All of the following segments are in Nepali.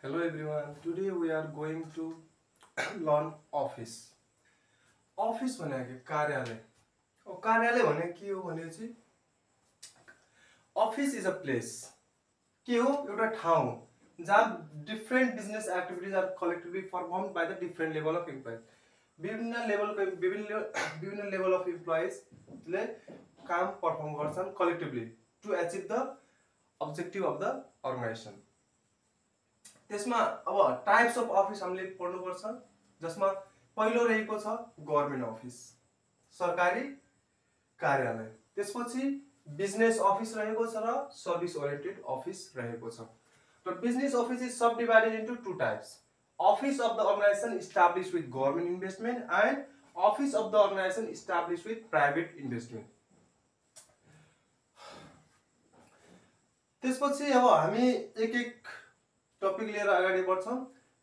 Hello everyone. Today we are going to learn office. Office भनेको कार्यालय. कार्यालय भने के हो भने चाहिँ office is a place. के हो एउटा ठाउँ जहाँ different business activities are collectively performed by the different level of employees. विभिन्न level of employees ले काम perform गर्छन् collectively to achieve the objective of the organization. त्यसमा अब टाइप्स अफ अफिस हामीले पढ्नु पर्छ जसमा पहिलो रहेको छ गभर्नमेन्ट अफिस सरकारी कार्यालय त्यसपछि बिजनेस अफिस रहेको छ र सर्भिस ओरिएन्टेड अफिस रहेको छ र business office is subdivided into two types office of the organization establish with government investment and office of the organization establish with private investment त्यसपछि अब हामी एक एक टपिक लिएर अगाडि बढ्छौं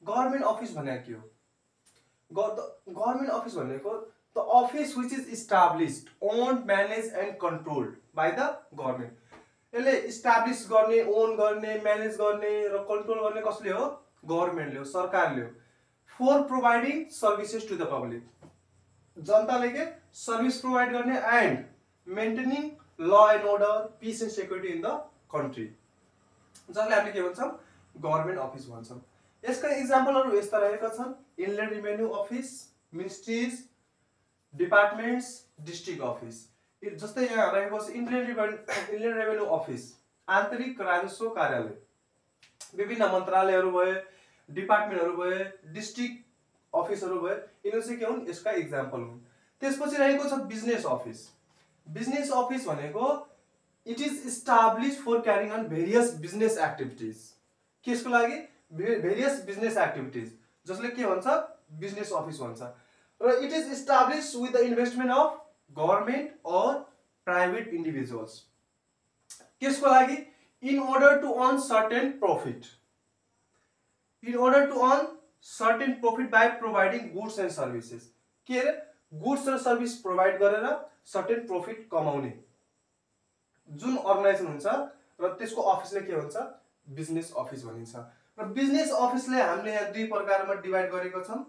गभर्नमेन्ट अफिस भनेको के हो गभर्नमेन्ट अफिस भनेको the office which is established owned manage and controlled by the government यसले इस्टाब्लिश गर्ने ओन गर्ने म्यानेज गर्ने र कन्ट्रोल गर्ने कसले हो गभर्नमेन्टले हो सरकारले हो for providing services to the public जनताले के सर्भिस प्रोवाइड गर्ने and maintaining law and order peace and security in the country जसले हामीले के भन्छौं गभर्नमेन्ट अफिस भन्छौं यसका एक्जाम्पलहरु यस्ता रहेका छन् inland revenue office ministries departments district office जस्तै यहाँ रहेको छ इनल्यान्ड रेभेन्यू अफिस आन्तरिक राजस्व कार्यालय विभिन्न मन्त्रालयहरु भए डिपार्टमेन्टहरु भए डिस्ट्रिक्ट अफिसहरु भए यिनीहरु चाहिँ के हुन् यसका एक्जाम्पल हुन् त्यसपछि रहेको छ बिजनेस अफिस भनेको it is established for carrying on various business activities केसको लागि भेरियस बिजनेस एक्टिभिटीज जसले के भन्छ बिजनेस अफिस भन्छ र it is established with the investment of government or private individuals केसको लागि in order to earn certain profit by providing goods and services के रे गुड्स र सर्भिस प्रोवाइड गरेर सर्टेन प्रॉफिट कमाउने जुन अर्गनाइजेसन हुन्छ र त्यसको अफिसले के भन्छ बिजनेस अफिस भनिन्छ र बिजनेस अफिसले हामीले यहाँ दुई प्रकारमा डिवाइड गरेको छौं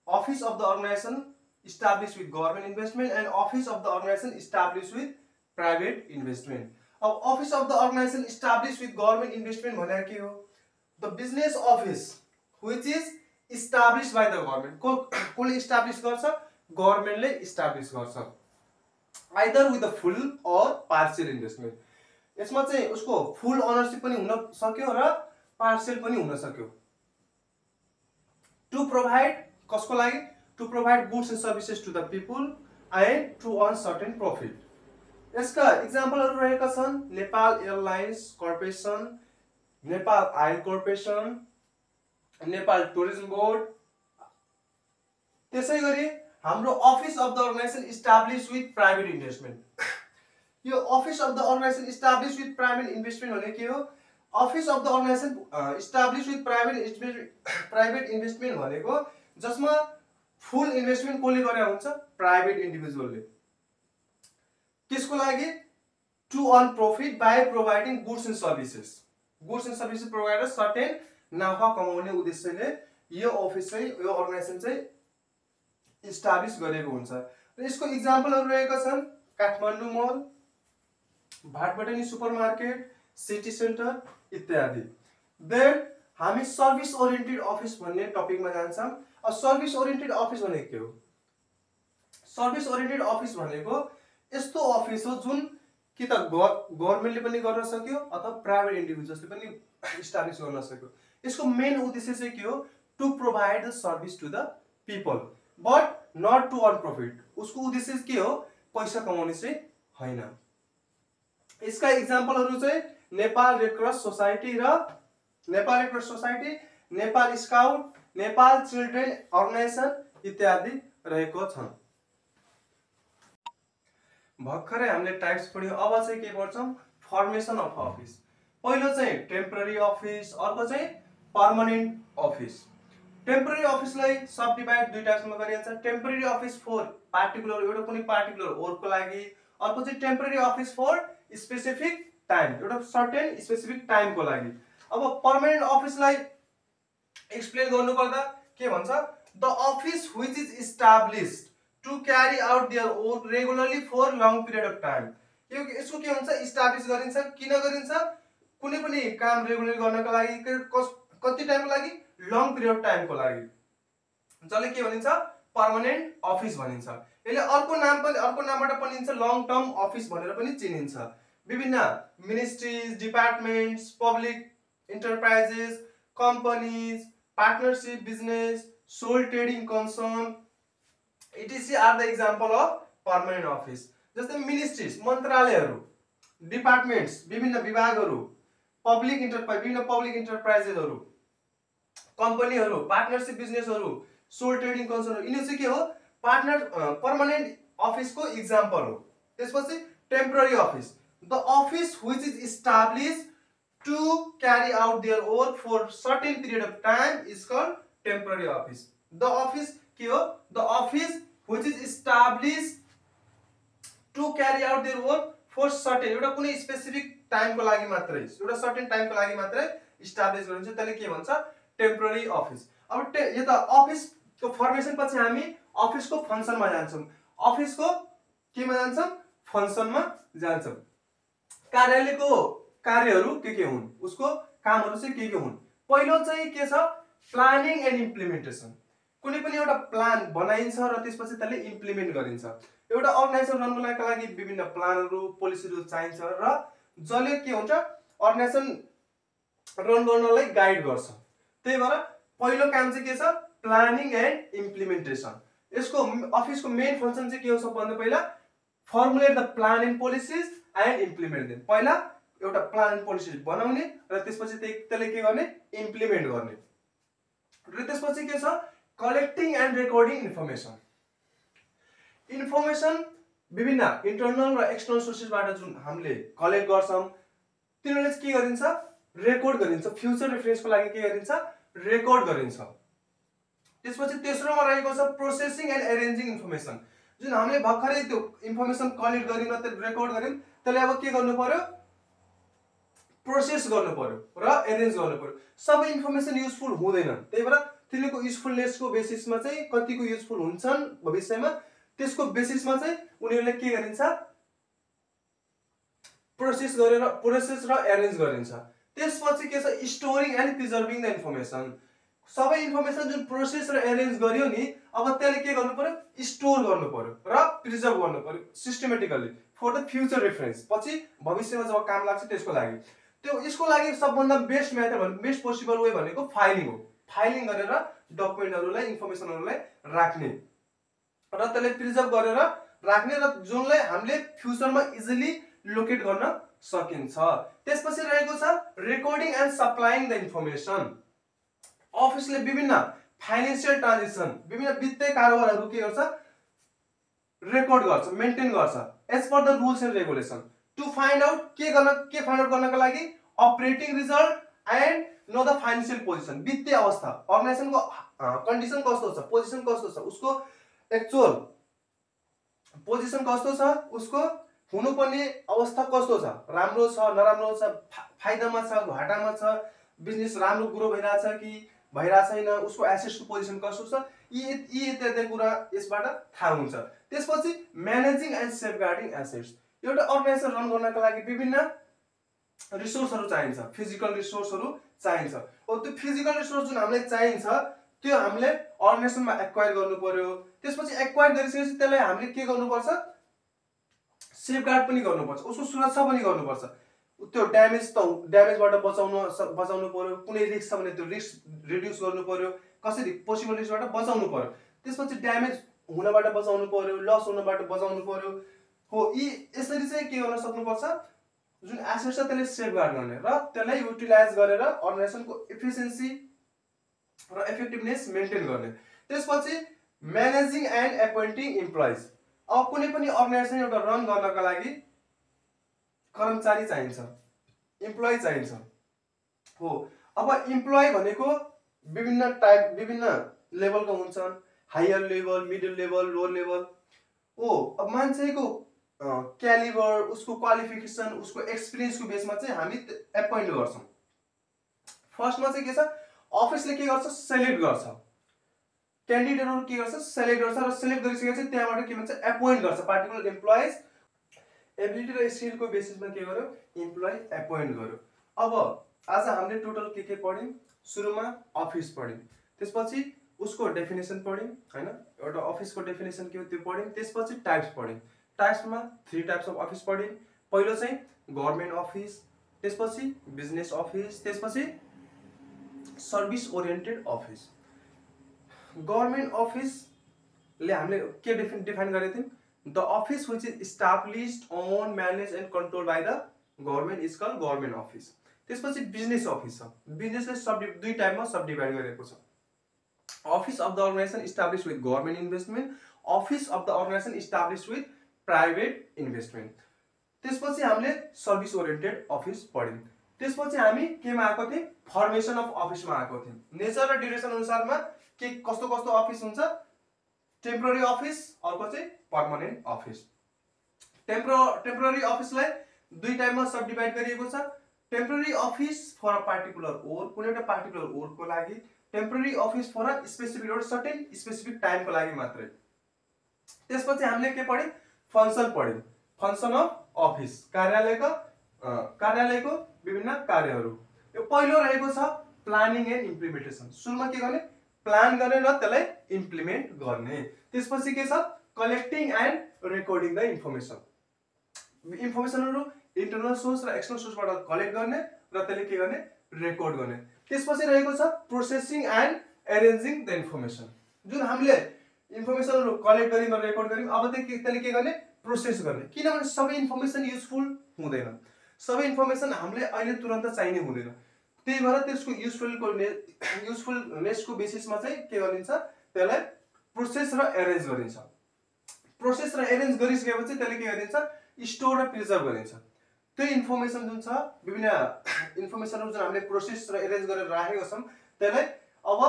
office of the organization establish with government investment and office of the organization establish with private investment अब office of the organization establish with government investment भनेको के हो the business office which is establish by the government कोले इस्टाब्लिश गर्छ गभर्नमेन्टले इस्टाब्लिश गर्छ either with the full or partial investment यसमा चाहिँ उसको फुल ओनरशिप पनि हुन सक्यो र पार्शियल पनि हुन सक्यो टु प्रोवाइड कसको लागि to provide goods and services to the people and to earn certain profit यसका एक्जाम्पलहरु रहेका छन् Nepal airlines corporation Nepal oil corporation Nepal tourism board त्यसैगरी हाम्रो office of the organization establish with private investment यो office of the organization establish with private investment भने के हो office of the organization establish with private investment भनेको जसमा फुल इन्भेस्टमेन्ट कोले गरे हुन्छ प्राइभेट इन्डिभिजुअलले त्यसको लागि to earn profit by providing goods and services provider certain नाफा कमाउने उद्देश्यले यो अफिस चाहिँ यो अर्गनाइजेसन चाहिँ इस्टाब्लिश गरेको हुन्छ र यसको एक्जाम्पलहरु रहेका छन् काठमाडौँ मल भाटबटनी सुपरमार्केट सिटी सेन्टर इत्यादि देन हामी सर्भिस ओरिएन्टेड अफिस भन्ने टपिकमा जान्छौं अब सर्भिस ओरिएन्टेड अफिस भनेको के हो सर्भिस ओरिएन्टेड अफिस भनेको यस्तो अफिस हो जुन कि त गभर्नमेन्टले पनि गर्न सक्यो अथवा प्राइभेट इन्डिभिजुअल्सले पनि इस्टाब्लिश गर्न सक्यो यसको मेन उद्देश्य चाहिँ के हो to provide the service to the people but not to earn profit उसको उद्देश्य के हो पैसा कमाउने चाहिँ हैन यसका एक्जाम्पलहरु चाहिँ Nepal Red Cross Society Nepal Scout Nepal Children Organization इत्यादि रहेको छन् भर्खरै हामीले टाइप्स पढ्यौं अब चाहिँ के पढ्छौं फर्मेसन अफ अफिस पहिलो चाहिँ टेम्पररी अफिस अर्को चाहिँ पर्मनेन्ट अफिस टेम्पररी अफिसलाई सब डिवाइड दुई टाइप्समा गरिन्छ टेम्पररी अफिस फर पार्टिकुलर एउटा कुनै पार्टिकुलर वर्कको लागि अर्को चाहिँ temporary office for specific time एउटा सर्टेन स्पेसिफिक टाइमको लागि अब पर्मनेन्ट अफिसलाई एक्सप्लेन गर्नुपर्दा के भन्छ, the office which is established to carry out their work regularly for long period of time. यसको के हुन्छ, इस्टाब्लिस गरिन्छ, किन गरिन्छ, कुनै पनि काम रेगुलरली गर्नको लागि, कति टाइमको लागि, लङ पिरियड अफ टाइमको लागि, जसले के भनिन्छ, पर्मानेन्ट अफिस भनिन्छ। यसले अर्को नामबाट पनि लङ टर्म अफिस भनेर पनि चिनिन्छ। विभिन्न ministries, departments, public enterprises, companies, partnership business, sole trading concern etc are the example of permanent office. जस्तै मिनिस्ट्रीज, मन्त्रालयहरू, डिपार्टमेन्ट्स, विभिन्न विभागहरू, विभिन्न पब्लिक इन्टरप्राइजेसहरू, कम्पनीहरू, पार्टनरशिप बिजनेसहरू, सोल ट्रेडिङ कन्सर्नहरू, यिनीहरू चाहिँ के हो, पर्मानेन्ट अफिसको इक्जाम्पल हो। त्यसपछि temporary office, the office which is established to carry out their work for certain period of time is called temporary office. The office के हो, the office which is established to carry out their work for certain, एउटा कुनै स्पेसिफिक टाइमको लागि मात्रै, एउटा सर्टेन टाइमको लागि मात्रै इस्टाब्लिस गरिन्छ, त्यसले के भन्छ, टेम्पोररी अफिस। अब यता अफिसको फर्मेसन पछि हामी अफिसको फङ्सनमा जान्छौँ। अफिसको केमा जान्छौँ, फङ्सनमा जान्छौँ। कार्यालयको कार्यहरू के हुन्, उसको कामहरू चाहिँ के हुन्। पहिलो चाहिँ के छ, प्लानिङ एन्ड इम्प्लिमेन्टेसन। कुनै पनि एउटा प्लान बनाइन्छ र त्यसपछि त्यसले इम्प्लिमेन्ट गरिन्छ। एउटा अर्गनाइजेसन रन गर्नका लागि विभिन्न प्लानहरू, पोलिसीहरू चाहिन्छ र जसले के हुन्छ, अर्गनाइजेसन रन गर्नलाई गाइड गर्छ। त्यही भएर पहिलो काम चाहिँ के छ, प्लानिङ एन्ड इम्प्लिमेन्टेसन। यसको अफिसको मेन फङ्सन चाहिँ के हो, सबभन्दा पहिला formulate the plan and policies and implement them. पहिला एउटा प्लान एन्ड पोलिसी बनाउने र त्यसपछि त्यसले के गर्ने, इम्प्लिमेन्ट गर्ने। र त्यसपछि के छ, collecting and recording information. Information विभिन्न इन्टरनल र एक्सटर्नल सोर्सेसबाट जुन हामीले कलेक्ट गर्छौँ, तिनीहरूले के गरिन्छ, रेकर्ड गरिन्छ। फ्युचर रेफरेन्सको लागि के गरिन्छ, रेकर्ड गरिन्छ। त्यसपछि तेस्रोमा रहेको छ प्रोसेसिङ एन्ड एरेन्जिङ इन्फर्मेसन। जुन हामीले भर्खरै त्यो इन्फर्मेसन कलेक्ट गर्यौँ र त्यो रेकर्ड गर्यौँ, त्यसले अब के गर्नु पर्यो, प्रोसेस गर्नु पर्यो र एरेन्ज गर्नु पर्यो। सबै इन्फर्मेसन युजफुल हुँदैन, त्यही भएर तिनीहरूको युजफुलनेसको बेसिसमा चाहिँ कतिको युजफुल हुन्छन् भविष्यमा, त्यसको बेसिसमा चाहिँ उनीहरूले के गरिन्छ, प्रोसेस र एरेन्ज गरिन्छ। त्यसपछि के छ, storing and preserving the information. सबै इन्फर्मेसन जुन प्रोसेस र एरेन्ज गर्यो नि, अब त्यसले के गर्नु पर्यो, स्टोर गर्नु पर्यो र प्रिजर्भ गर्नु पर्यो systematically for the future reference. पछि भविष्यमा जब काम लाग्छ त्यसको लागि। यसको लागि सबभन्दा best method, best possible way भनेको फाइलिङ हो। फाइलिङ गरेर डकुमेन्टहरूलाई, इन्फर्मेसनहरूलाई राख्ने र त्यसलाई प्रिजर्भ गरेर राख्ने र जुनलाई हामीले फ्युचरमा इजिली लोकेट गर्न सकिन्छ। त्यसपछि रहेको छ recording and supplying the information. अफिसले विभिन्न फाइनेन्सियल ट्रान्जेक्सन, विभिन्न वित्तीय कारोबारहरू के गर्छ, रेकर्ड गर्छ, मेन्टेन गर्छ as per the rules and regulation. To find out के फाइन्ड आउट गर्नका लागि, operating result and know the financial position. वित्तीय अवस्था, अर्गनाइजेसनको कन्डिसन कस्तो छ, पोजिसन कस्तो छ, उसको एक्चुअल पोजिसन कस्तो छ, उसको हुनुपर्ने अवस्था कस्तो छ, राम्रो छ, नराम्रो छ, फाइदामा छ, घाटामा छ, बिजनेस राम्रो ग्रो भइरहेछ कि भइरहेको छैन, उसको एसेट्सको पोजिसन कस्तो छ, यी इत्यादि कुरा यसबाट थाहा हुन्छ। त्यसपछि म्यानेजिङ एन्ड सेफगार्डिङ एसेट्स। एउटा अर्गनाइजेसन रन गर्नका लागि विभिन्न रिसोर्सहरू चाहिन्छ, फिजिकल रिसोर्सहरू चाहिन्छ। त्यो फिजिकल रिसोर्स जुन हामीलाई चाहिन्छ त्यो हामीले अर्गनाइजेसनमा एक्वायर गर्नु पर्यो। त्यसपछि एक्वायर गरिसकेपछि त्यसलाई हामीले के गर्नुपर्छ, सेफगार्ड पनि गर्नुपर्छ, उसको सुरक्षा पनि गर्नुपर्छ। त्यो ड्यामेजबाट बचाउनु पर्यो, कुनै रिस्क छ भने त्यो रिस्क रिड्युस गर्नु पर्यो, कसरी पोसिबल रिस्कबाट बचाउनु पर्यो। त्यसपछि ड्यामेज हुनबाट बचाउनु पर्यो, लस हुनबाट बचाउनु पर्यो हो। यसरी चाहिँ के गर्न सक्नुपर्छ, जुन एसेट छ त्यसले सेफगार्ड गर्ने र त्यसलाई युटिलाइज गरेर अर्गनाइजेसनको एफिसिएन्सी र इफेक्टिभनेस मेन्टेन गर्ने। त्यसपछि म्यानेजिङ एन्ड एपोइन्टिङ इम्प्लोइज। अब कुनै पनि अर्गनाइजेसन एउटा रन गर्नका लागि कर्मचारी चाहिन्छ, इम्प्लोइ चाहिन्छ हो। अब इम्प्लोइ भनेको विभिन्न लेभलका हुन्छन्, higher level, middle level, lower level हो। अब मान्छेको क्यालिबर, उसको क्वालिफिकेसन, उसको एक्सपिरियन्सको बेसमा चाहिँ हामी एपोइन्ट गर्छौँ। फर्स्टमा चाहिँ के छ, अफिसले के गर्छ सेलेक्ट गर्छ क्यान्डिडेटहरु के गर्छ सेलेक्ट गर्छ र सेलेक्ट गरिसकेपछि त्यहाँबाट के भन्छ एपोइन्ट गर्छ पार्टिकुलर एम्प्लोइज एबिलिटी र स्किलको बेसिसमा के गर्यो एम्प्लोइ एपोइन्ट गर्यो। अब आज हामीले टोटल के पढ्यौं सुरुमा अफिस पढ्यौं त्यसपछि उसको डेफिनेसन पढ्यौं हैन एउटा अफिसको डेफिनेसन के हो त्यो पढ्यौं त्यसपछि टाइप्स पढ्यौं टाइप्समा 3 टाइप्स अफ अफिस पढ्यौं पहिलो चाहिँ गभर्नमेन्ट अफिस त्यसपछि बिजनेस अफिस त्यसपछि service oriented office. Government office ले हामीले के डिफाइन गरेको थियौं the office which is established own manage and control by the government is called government office. त्यसपछि बिजनेस अफिस छ बिजनेसले दुई टाइपमा सब डिभाइड गरेको छ office of the organization established with government investment office of the organization established with private investment. त्यसपछि हामीले सर्भिस ओरिएन्टेड अफिस पढ्यौं त्यसपछि हामी केमा आएको थियौं फर्मेसन अफ अफिसमा आएको थियौं नेचर र ड्युरेसन अनुसारमा के कस्तो कस्तो अफिस हुन्छ टेम्पररी अफिस अर्को चाहिँ पर्मानेन्ट अफिस। टेम्पररी अफिसलाई दुई टाइपमा सब डिभाइड गरिएको छ temporary office for a particular work कुनै एउटा पार्टिकुलर वर्कको लागि temporary office for a specific एउटा सर्टेन स्पेसिफिक टाइमको लागि मात्रै। त्यसपछि हामीले के पढ्यौं फंक्सन पढ्यौं फंक्सन अफ अफिस कार्यालयको विभिन्न कार्यहरू। यो पहिलो रहेको छ प्लानिङ एन्ड इम्प्लिमेन्टेसन सुरुमा के गर्ने प्लान गर्ने र त्यसलाई इम्प्लिमेन्ट गर्ने। त्यसपछि के छ कलेक्टिङ एन्ड रेकर्डिङ द इन्फर्मेसनहरु इन्टरनल सोर्स र एक्सटर्नल सोर्सबाट कलेक्ट गर्ने र त्यसले के गर्ने रेकर्ड गर्ने। त्यसपछि रहेको छ processing and arranging the information जुन हामीले इन्फर्मेसनहरु कलेक्ट गर्यौं र रेकर्ड गर्यौं अब त्यसले के गर्ने प्रोसेस गर्ने किनभने सबै इन्फर्मेसन युजफुल हुँदैन सबै इन्फर्मेसन हामीले अहिले तुरन्त चाहिने हुँदैन त्यही भएर त्यसको युजफुलनेसको बेसिसमा चाहिँ के गरिन्छ त्यसलाई प्रोसेस र एरेन्ज गरिन्छ। प्रोसेस र एरेन्ज गरिसकेपछि त्यसले के गरिन्छ स्टोर र प्रिजर्भ गरिन्छ। त्यो इन्फर्मेसन जुन छ विभिन्न इन्फर्मेसनहरु जुन हामीले प्रोसेस र एरेन्ज गरेर राखेका छौं त्यसलाई अब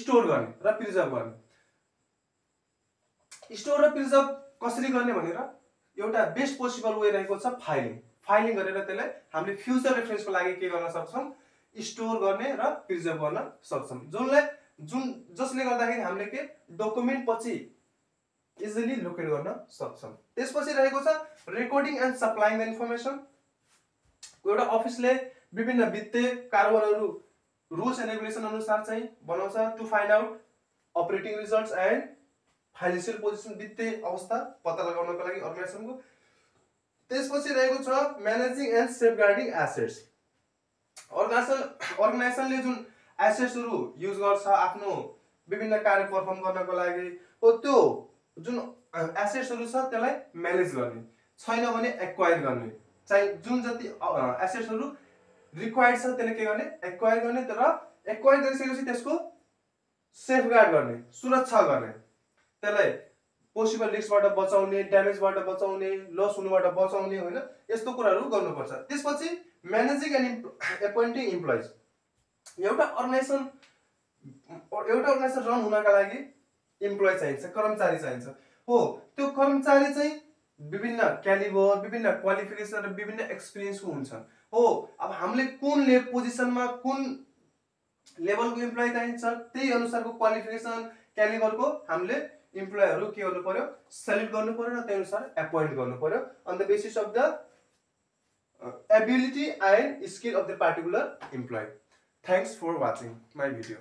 स्टोर गर्ने र प्रिजर्भ गर्ने। स्टोर र प्रिजर्भ कसरी गर्ने भनेर एउटा बेस्ट पोसिबल वे रहेको छ फाइलिङ गरेर त्यसलाई हामीले फ्युचर रेफरेन्सको लागि के गर्न सक्छौं स्टोर गर्ने र प्रिजर्भ गर्न सक्छौं जसले गर्दाखेरि हामीले के डकुमेन्ट पछि इजिली लोकेट गर्न सक्छौं। त्यसपछि रहेको छ recording and supplying the information एउटा अफिसले विभिन्न वित्तीय कारोबारहरू रुल्स एन्ड रेगुलेसन अनुसार चाहिँ बनाउँछ to find out operating results and financial position वित्तीय अवस्था पत्ता लगाउनको लागि अर्गनाइजेसनको। त्यसपछि रहेको छ म्यानेजिङ एन्ड सेफगार्डिङ एसेट्स अर्गनाइजेसनले जुन एसेट्सहरु युज गर्छ आफ्नो विभिन्न कार्य परफर्म गर्नको लागि त्यो जुन एसेट्सहरु छ त्यसलाई म्यानेज गर्ने छैन भने एक्वायर गर्ने चाहिँ जुन जति एसेट्सहरु रिक्वायर्ड छ त्यसले के गर्ने एक्वायर गर्ने तर एक्वायर गरिसकेपछि त्यसको सेफगार्ड गर्ने सुरक्षा गर्ने त्यसलाई पोसिबल रिस्कबाट बचाउने ड्यामेजबाट बचाउने लस हुनुबाट बचाउने हैन यस्तो कुराहरु गर्नुपर्छ। त्यसपछि म्यानेजिङ एन्ड एपोइन्टिङ एम्प्लोइज एउटा अर्गनाइजेसन रन हुनका लागि एम्प्लोइ चाहिन्छ कर्मचारी चाहिन्छ हो त्यो कर्मचारी चाहिँ विभिन्न क्यालिबर विभिन्न क्वालिफिकेसन र विभिन्न एक्सपिरियन्सको हुन्छ हो। अब हामीले कुन पोजिसनमा कुन लेभलको एम्प्लोइ चाहिन्छ त्यही अनुसारको क्वालिफिकेसन क्यालिबरको हामीले इम्प्लोयहरु के गर्नु पर्यो सेलेक्ट गर्नु पर्यो र त्यही अनुसार एपोइन्ट गर्नु पर्यो on the basis of the ability and skill of the particular employee. Thanks for watching my video.